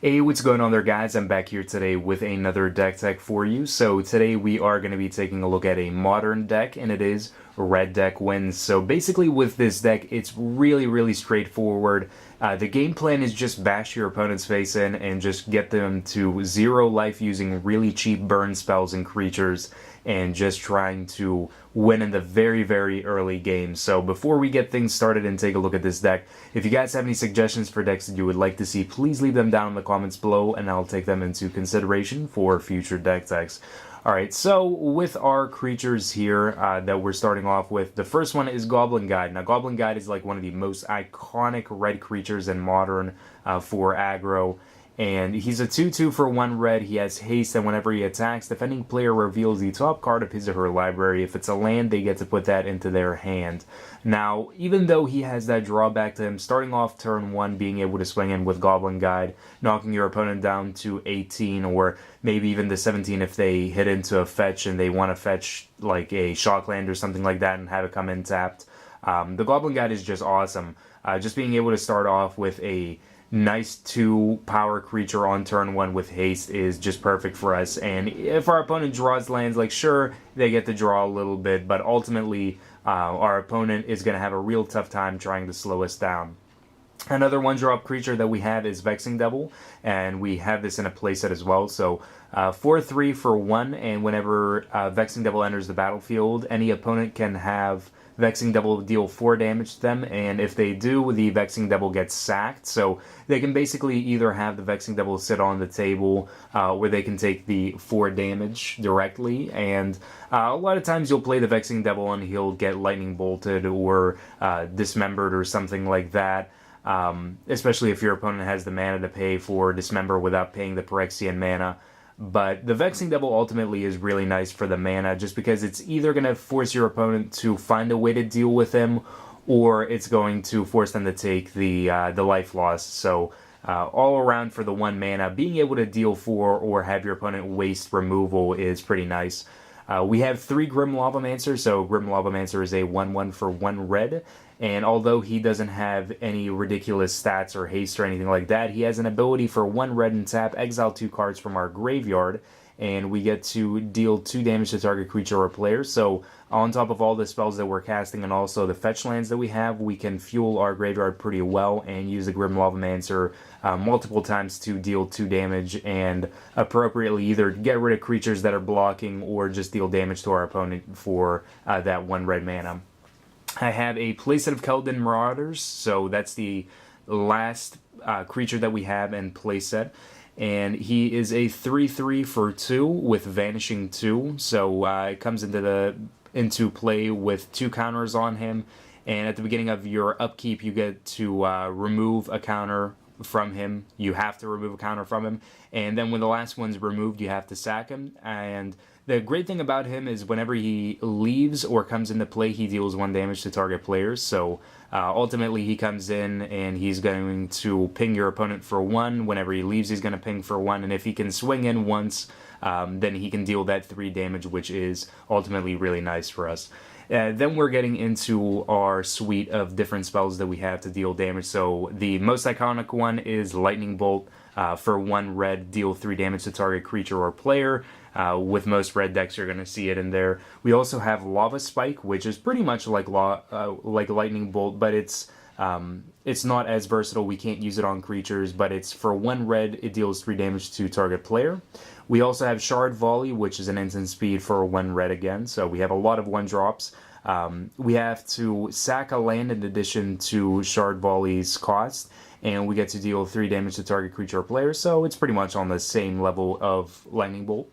Hey, what's going on there, guys? I'm back here today with another deck tech for you. So today we are going to be taking a look at a modern deck, and it is Red Deck Wins. So basically with this deck, it's really straightforward. The game plan is just bash your opponent's face in and just get them to 0 life using really cheap burn spells and creatures, and just trying to win in the very early game. So before we get things started and take a look at this deck, if you guys have any suggestions for decks that you would like to see, please leave them down in the comments below and I'll take them into consideration for future deck techs. Alright, so with our creatures here that we're starting off with, the first one is Goblin Guide. Now, Goblin Guide is like one of the most iconic red creatures in Modern for aggro. And he's a 2/2 for 1 red. He has haste, and whenever he attacks, defending player reveals the top card of his or her library. If it's a land, they get to put that into their hand. Now, even though he has that drawback to him, starting off turn 1, being able to swing in with Goblin Guide, knocking your opponent down to 18, or maybe even to 17 if they hit into a fetch and they want to fetch like a shock land or something like that and have it come in tapped. The Goblin Guide is just awesome. Just being able to start off with a nice 2 power creature on turn 1 with haste is just perfect for us. And if our opponent draws lands, like, sure, they get to draw a little bit, but ultimately our opponent is going to have a real tough time trying to slow us down. Another 1-drop creature that we have is Vexing Devil, and we have this in a playset as well. So 4/3 for 1, and whenever Vexing Devil enters the battlefield, any opponent can have Vexing Devil deal 4 damage to them, and if they do, the Vexing Devil gets sacked. So they can basically either have the Vexing Devil sit on the table, where they can take the 4 damage directly, and a lot of times you'll play the Vexing Devil and he'll get lightning bolted or dismembered or something like that. Especially if your opponent has the mana to pay for Dismember without paying the Phyrexian mana. But the Vexing Devil ultimately is really nice for the mana, just because it's either going to force your opponent to find a way to deal with him, or it's going to force them to take the life loss. So all around for the 1 mana, being able to deal 4 or have your opponent waste removal is pretty nice. We have 3 Grim Lavamancer, so Grim Lavamancer is a 1/1 for 1 red, and although he doesn't have any ridiculous stats or haste or anything like that, he has an ability for 1 red and tap, exile 2 cards from our graveyard, and we get to deal 2 damage to target creature or player. So on top of all the spells that we're casting and also the fetch lands that we have, we can fuel our graveyard pretty well and use the Grim Lavamancer multiple times to deal 2 damage and appropriately either get rid of creatures that are blocking or just deal damage to our opponent for that 1 red mana. I have a playset of Keldon Marauders, so that's the last creature that we have in playset. And he is a 3/3 for 2 with Vanishing 2, so it comes into play with 2 counters on him, and at the beginning of your upkeep you get to remove a counter from him. You have to remove a counter from him, and then when the last one's removed you have to sack him. And the great thing about him is whenever he leaves or comes into play, he deals 1 damage to target players. So ultimately he comes in and he's going to ping your opponent for 1. Whenever he leaves, he's going to ping for 1. And if he can swing in once, then he can deal that 3 damage, which is ultimately really nice for us. Then we're getting into our suite of different spells that we have to deal damage. So the most iconic one is Lightning Bolt. For 1 red, deal 3 damage to target creature or player. With most red decks, you're going to see it in there. We also have Lava Spike, which is pretty much like Lightning Bolt, but it's not as versatile. We can't use it on creatures, but it's for 1 red, it deals 3 damage to target player. We also have Shard Volley, which is an instant speed for 1 red again, so we have a lot of 1-drops. We have to sack a land in addition to Shard Volley's cost, and we get to deal 3 damage to target creature or player, so it's pretty much on the same level of Lightning Bolt.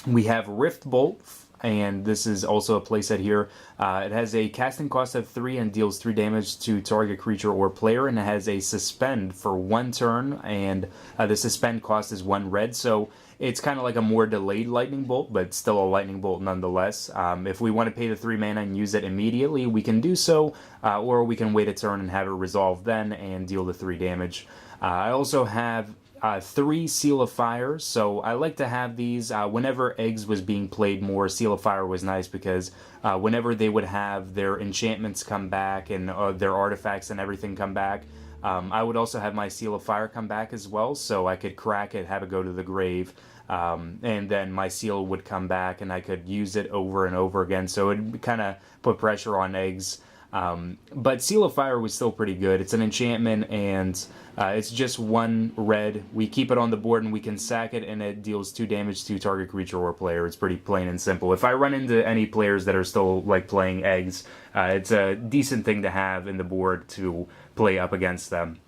We have Rift Bolt, and this is also a playset here. It has a casting cost of 3 and deals 3 damage to target creature or player, and it has a suspend for 1 turn, and the suspend cost is 1 red, so it's kind of like a more delayed Lightning Bolt, but still a Lightning Bolt nonetheless. If we want to pay the 3 mana and use it immediately, we can do so, or we can wait a turn and have it resolve then and deal the 3 damage. I also have 3 Seal of Fire, so I like to have these. Whenever Eggs was being played more, Seal of Fire was nice because whenever they would have their enchantments come back and their artifacts and everything come back, I would also have my Seal of Fire come back as well, so I could crack it, have it go to the grave, and then my seal would come back and I could use it over and over again, so it kind of put pressure on eggs. But Seal of Fire was still pretty good. It's an enchantment, and it's just 1 red. We keep it on the board, and we can sack it, and it deals 2 damage to target creature or player. It's pretty plain and simple. If I run into any players that are still like playing eggs, it's a decent thing to have in the board to play up against them.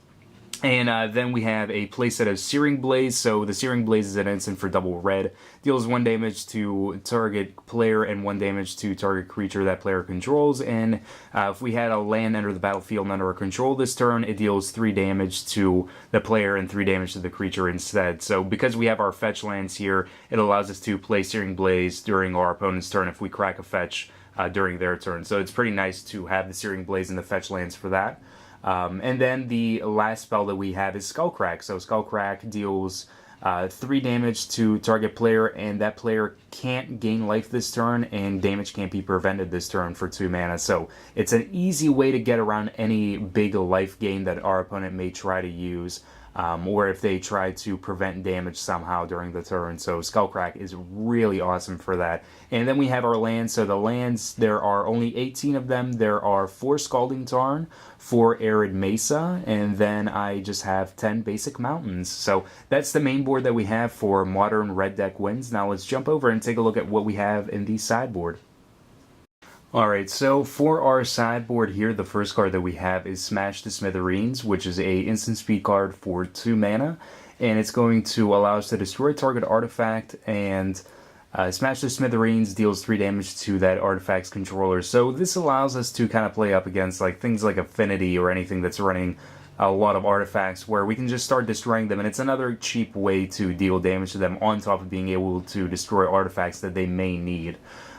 And then we have a playset of Searing Blaze. So the Searing Blaze is an instant for double red. Deals 1 damage to target player and 1 damage to target creature that player controls. And if we had a land enter the battlefield under our control this turn, it deals 3 damage to the player and 3 damage to the creature instead. So because we have our fetch lands here, it allows us to play Searing Blaze during our opponent's turn if we crack a fetch during their turn. So it's pretty nice to have the Searing Blaze and the fetch lands for that. And then the last spell that we have is Skullcrack. So Skullcrack deals 3 damage to target player, and that player can't gain life this turn, and damage can't be prevented this turn for 2 mana. So it's an easy way to get around any big life gain that our opponent may try to use, or if they try to prevent damage somehow during the turn. So Skullcrack is really awesome for that. And then we have our lands. So the lands, there are only 18 of them. There are 4 Scalding Tarn, 4 Arid Mesa, and then I just have 10 basic mountains. So that's the main board that we have for modern red deck wins. Now let's jump over and take a look at what we have in the sideboard. Alright, so for our sideboard here, the first card that we have is Smash the Smithereens, which is a instant speed card for 2 mana, and it's going to allow us to destroy target artifact, and Smash the Smithereens deals 3 damage to that artifact's controller. So this allows us to kind of play up against like things like Affinity or anything that's running a lot of artifacts where we can just start destroying them, and it's another cheap way to deal damage to them on top of being able to destroy artifacts that they may need.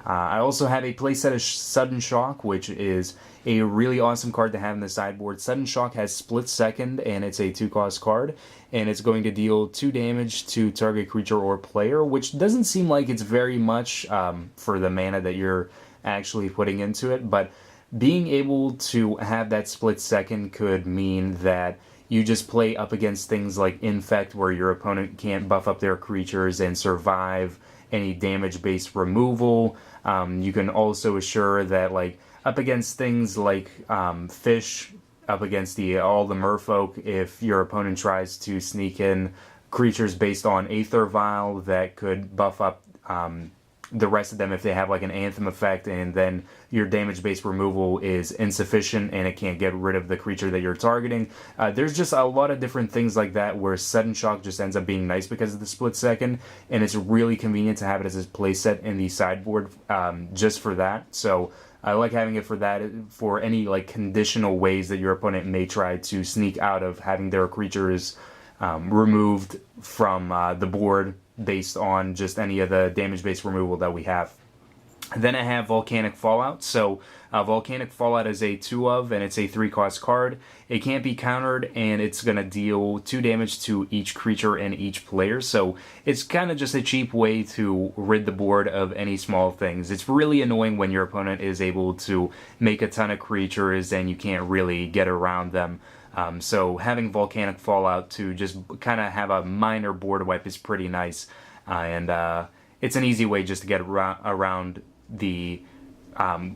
I also have a playset of Sudden Shock, which is a really awesome card to have in the sideboard. Sudden Shock has Split Second, and it's a 2-cost card, and it's going to deal 2 damage to target creature or player, which doesn't seem like it's very much for the mana that you're actually putting into it, but being able to have that Split Second could mean that you just play up against things like Infect, where your opponent can't buff up their creatures and survive any damage-based removal. You can also assure that, like, up against things like Fish, up against all the merfolk, if your opponent tries to sneak in creatures based on Aether Vial that could buff up the rest of them if they have like an Anthem effect, and then your damage-based removal is insufficient and it can't get rid of the creature that you're targeting. There's just a lot of different things like that where Sudden Shock just ends up being nice because of the Split Second, and it's really convenient to have it as a playset in the sideboard just for that. So I like having it for that, for any like conditional ways that your opponent may try to sneak out of having their creatures removed from the board based on just any of the damage-based removal that we have. Then I have Volcanic Fallout. So Volcanic Fallout is a 2-of, and it's a 3-cost card. It can't be countered, and it's going to deal 2 damage to each creature and each player. So it's kind of just a cheap way to rid the board of any small things. It's really annoying when your opponent is able to make a ton of creatures and you can't really get around them. So having Volcanic Fallout to just kind of have a minor board wipe is pretty nice, and it's an easy way just to get around the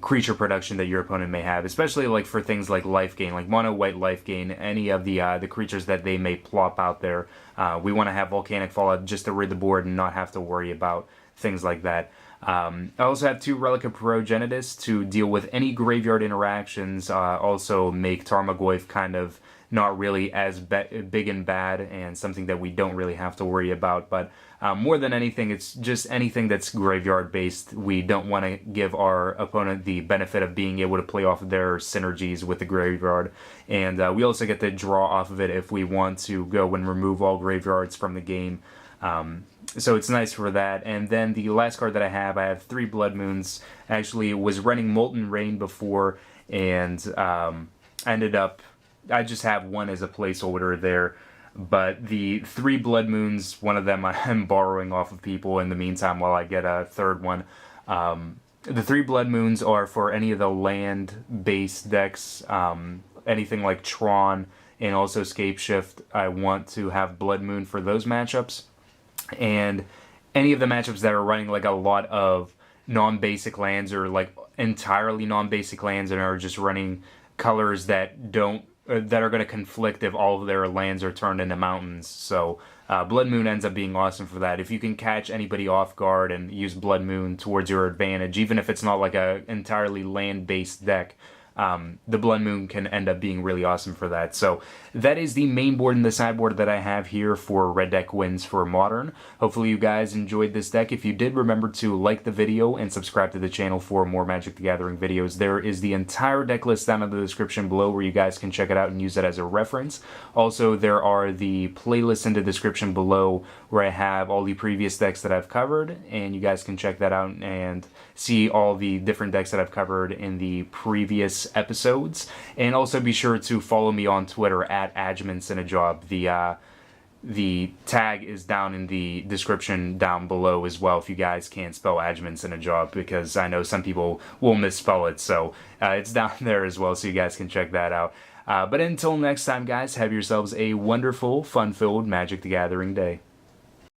creature production that your opponent may have, especially like for things like life gain, like mono white life gain, any of the creatures that they may plop out there. We want to have Volcanic Fallout just to rid the board and not have to worry about things like that. I also have 2 Relic of Progenitus to deal with any graveyard interactions, also make Tarmogoyf kind of not really as big and bad, and something that we don't really have to worry about. But more than anything, it's just anything that's graveyard based. We don't want to give our opponent the benefit of being able to play off of their synergies with the graveyard, and we also get to draw off of it if we want to go and remove all graveyards from the game. So it's nice for that. And then the last card that I have 3 Blood Moons. Actually, was running Molten Rain before, and ended up, I just have one as a placeholder there. But the 3 Blood Moons, one of them I'm borrowing off of people in the meantime while I get a third one. The 3 Blood Moons are for any of the land-based decks, anything like Tron and also Scape Shift. I want to have Blood Moon for those matchups. And any of the matchups that are running like a lot of non-basic lands or like entirely non-basic lands and are just running colors that don't that are going to conflict if all of their lands are turned into mountains. So Blood Moon ends up being awesome for that. If you can catch anybody off guard and use Blood Moon towards your advantage, even if it's not like a entirely land-based deck, the Blood Moon can end up being really awesome for that. So that is the main board and the sideboard that I have here for Red Deck wins for Modern. Hopefully you guys enjoyed this deck. If you did, remember to like the video and subscribe to the channel for more Magic the Gathering videos. There is the entire deck list down in the description below where you guys can check it out and use it as a reference. Also, there are the playlists in the description below where I have all the previous decks that I've covered, and you guys can check that out and see all the different decks that I've covered in the previous episodes. And also be sure to follow me on Twitter at AdjumantSinajob. The tag is down in the description down below as well if you guys can't spell AdjumantSinajob, because I know some people will misspell it, so it's down there as well so you guys can check that out. But until next time, guys, have yourselves a wonderful, fun-filled Magic the Gathering day.